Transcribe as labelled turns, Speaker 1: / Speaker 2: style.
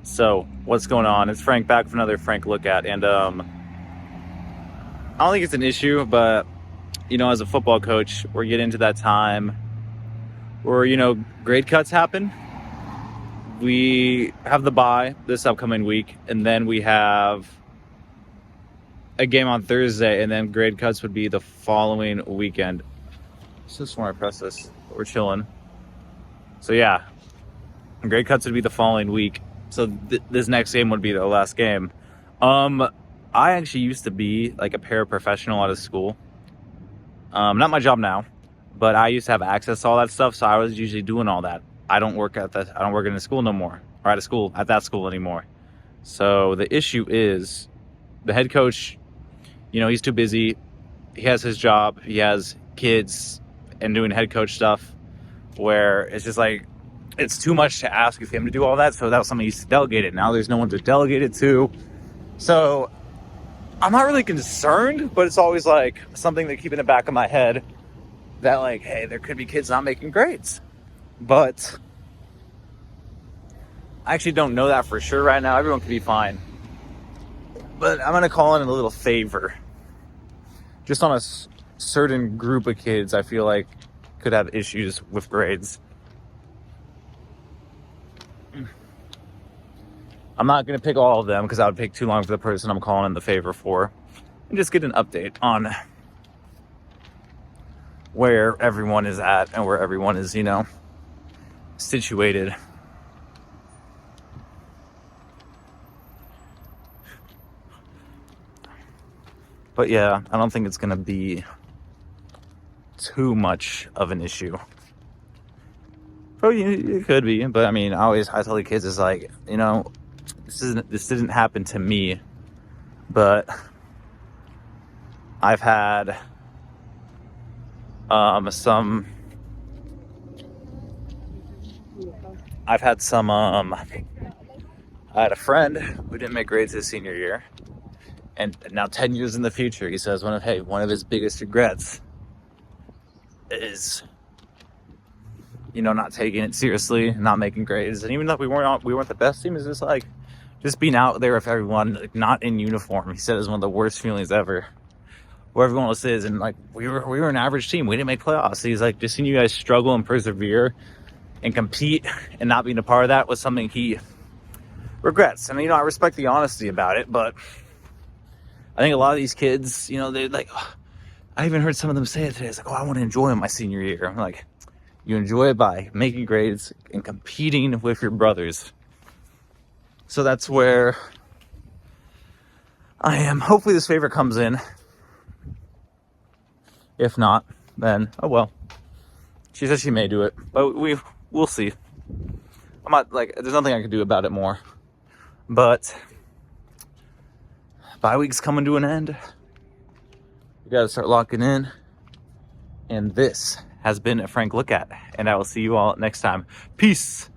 Speaker 1: So, what's going on? It's Frank back with another Frank Look At, and I don't think it's an issue, but as a football coach, we're getting into that time where grade cuts happen. We have the bye this upcoming week, and then we have a game on Thursday, and then grade cuts would be the following weekend. So just when I press this, we're chilling. So yeah, grade cuts would be the following week. So this next game would be the last game. I actually used to be like a paraprofessional out of school. Not my job now, but I used to have access to all that stuff, so I was usually doing all that. I don't work in the school no more, or at that school anymore. So the issue is the head coach, he's too busy. He has his job, he has kids, and doing head coach stuff where it's just like, it's too much to ask of him to do all that. So that was something he used to delegate it. Now there's no one to delegate it to. So I'm not really concerned, but it's always like something to keep in the back of my head that like, hey, there could be kids not making grades. But I actually don't know that for sure right now. Everyone could be fine. But I'm going to call in a little favor. Just on a certain group of kids I feel like could have issues with grades. I'm not going to pick all of them because that would take too long for the person I'm calling in the favor for. And just get an update on where everyone is at and where everyone is, situated. But yeah, I don't think it's going to be too much of an issue. Oh, it could be, but I mean, I tell the kids, it's like, this didn't happen to me, but I've had some I had a friend who didn't make grades his senior year, and now 10 years in the future, he says one of his biggest regrets is not taking it seriously, not making grades. And even though we weren't the best team, it's just like, just being out there with everyone, like, not in uniform. He said it was one of the worst feelings ever. Where everyone else is, and like we were an average team. We didn't make playoffs. So he's like, just seeing you guys struggle and persevere and compete and not being a part of that was something he regrets. And I respect the honesty about it, but I think a lot of these kids, they like, I even heard some of them say it today. It's like, I want to enjoy my senior year. I'm like, you enjoy it by making grades and competing with your brothers. So that's where I am. Hopefully this favor comes in. If not, then, oh well. She says she may do it, but we'll see. I'm not, like, there's nothing I can do about it more. But bye week's coming to an end. We got to start locking in. And this has been a Frank Look At, and I will see you all next time. Peace.